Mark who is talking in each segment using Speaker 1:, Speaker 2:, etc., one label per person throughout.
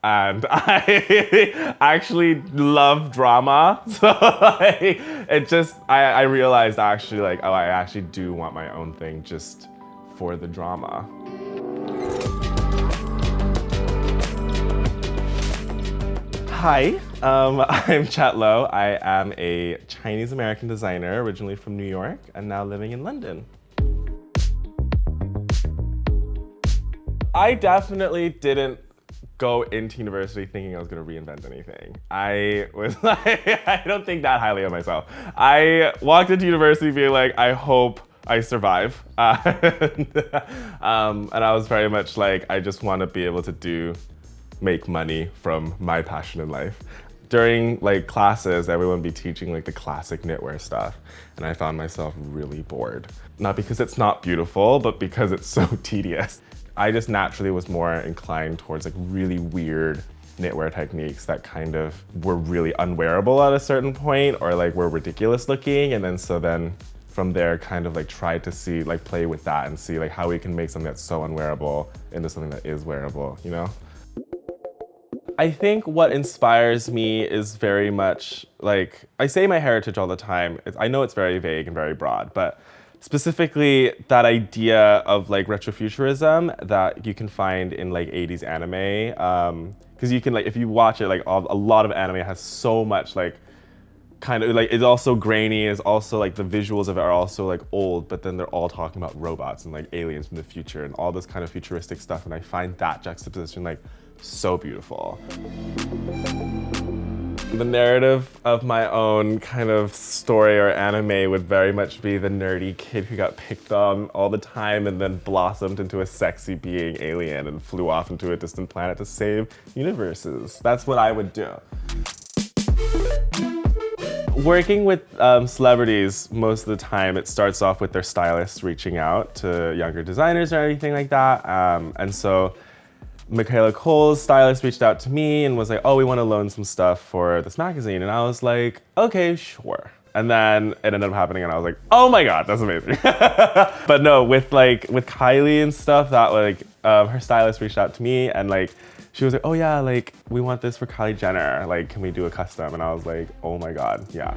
Speaker 1: and I actually love drama. So I realized actually like, oh, I actually do want my own thing just for the drama. Hi, I'm Chet Lo. I am a Chinese American designer originally from New York and now living in London. I definitely didn't go into university thinking I was going to reinvent anything. I was like, I don't think that highly of myself. I walked into university being like, I hope I survive. And I was very much like, I just want to be able to make money from my passion in life. During like classes, everyone would be teaching like the classic knitwear stuff. And I found myself really bored. Not because it's not beautiful, but because it's so tedious. I just naturally was more inclined towards like really weird knitwear techniques that kind of were really unwearable at a certain point or like were ridiculous looking. And then from there kind of like tried to see, like play with that and see like how we can make something that's so unwearable into something that is wearable, you know? I think what inspires me is very much like, I say my heritage all the time. I know it's very vague and very broad, but specifically that idea of like retrofuturism that you can find in like 80s anime. Because you can like, if you watch it, like a lot of anime has so much like, kind of like, it's also grainy, it's also like the visuals of it are also like old, but then they're all talking about robots and like aliens from the future and all this kind of futuristic stuff. And I find that juxtaposition like so beautiful. The narrative of my own kind of story or anime would very much be the nerdy kid who got picked on all the time and then blossomed into a sexy being alien and flew off into a distant planet to save universes. That's what I would do. Working with celebrities, most of the time it starts off with their stylists reaching out to younger designers or anything like that. And so Michaela Cole's stylist reached out to me and was like, oh, we want to loan some stuff for this magazine. And I was like, okay, sure. And then it ended up happening and I was like, oh my God, that's amazing. But no, with Kylie and stuff, that like her stylist reached out to me and like, she was like, oh yeah, like we want this for Kylie Jenner. Like, can we do a custom? And I was like, oh my God, yeah.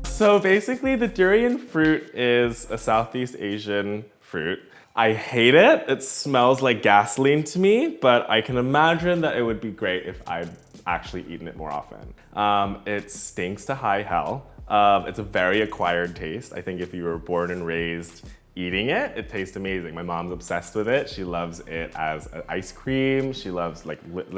Speaker 1: So basically the durian fruit is a Southeast Asian fruit. I hate it. It smells like gasoline to me, but I can imagine that it would be great if I'd actually eaten it more often. It stinks to high hell. It's a very acquired taste. I think if you were born and raised eating it, it tastes amazing. My mom's obsessed with it. She loves it as an ice cream. She loves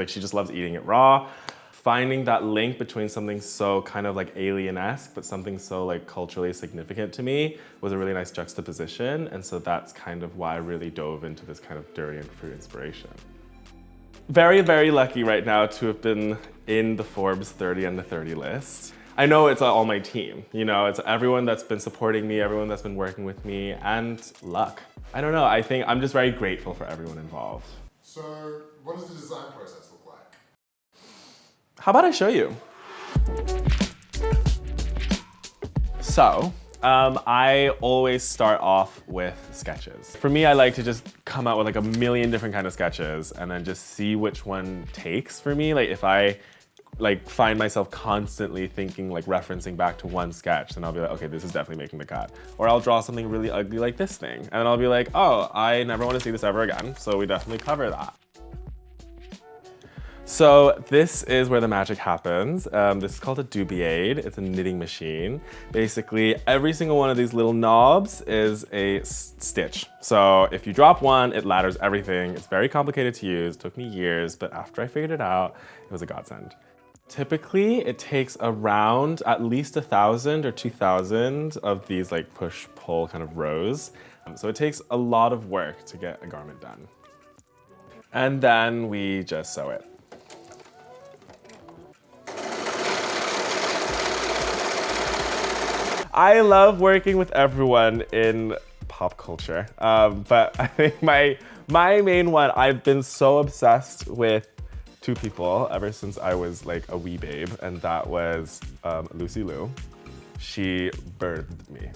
Speaker 1: she just loves eating it raw. Finding that link between something so kind of like alien-esque, but something so like culturally significant to me was a really nice juxtaposition. And so that's kind of why I really dove into this kind of durian fruit inspiration. Very, very lucky right now to have been in the Forbes 30 Under 30 list. I know it's all my team, you know, it's everyone that's been supporting me, everyone that's been working with me, and luck. I don't know, I think I'm just very grateful for everyone involved.
Speaker 2: So, what does the design process look like?
Speaker 1: How about I show you? So, I always start off with sketches. For me, I like to just come out with like a million different kind of sketches and then just see which one takes for me. Like if I find myself constantly thinking, like referencing back to one sketch, then I'll be like, okay, this is definitely making the cut. Or I'll draw something really ugly like this thing. And then I'll be like, oh, I never want to see this ever again. So we definitely cover that. So this is where the magic happens. This is called a dubiade. It's a knitting machine. Basically, every single one of these little knobs is a stitch. So if you drop one, it ladders everything. It's very complicated to use. It took me years, but after I figured it out, it was a godsend. Typically, it takes around at least 1,000 or 2,000 of these like push-pull kind of rows. So it takes a lot of work to get a garment done. And then we just sew it. I love working with everyone in pop culture, but I think my main one, I've been so obsessed with two people ever since I was like a wee babe, and that was Lucy Liu. She birthed me.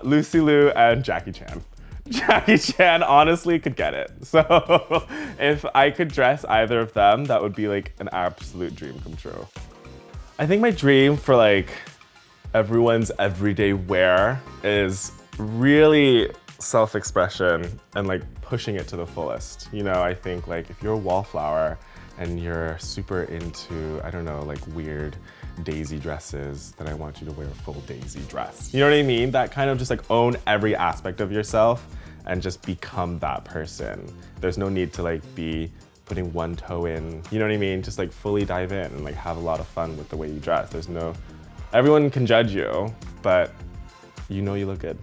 Speaker 1: Lucy Liu and Jackie Chan. Jackie Chan honestly could get it. So if I could dress either of them, that would be like an absolute dream come true. I think my dream for like everyone's everyday wear is really self-expression and like pushing it to the fullest. You know, I think like if you're a wallflower and you're super into, I don't know, like weird daisy dresses, then I want you to wear a full daisy dress. You know what I mean? That kind of just like own every aspect of yourself and just become that person. There's no need to like be putting one toe in, you know what I mean? Just like fully dive in and like have a lot of fun with the way you dress. There's no, everyone can judge you, but you know you look good.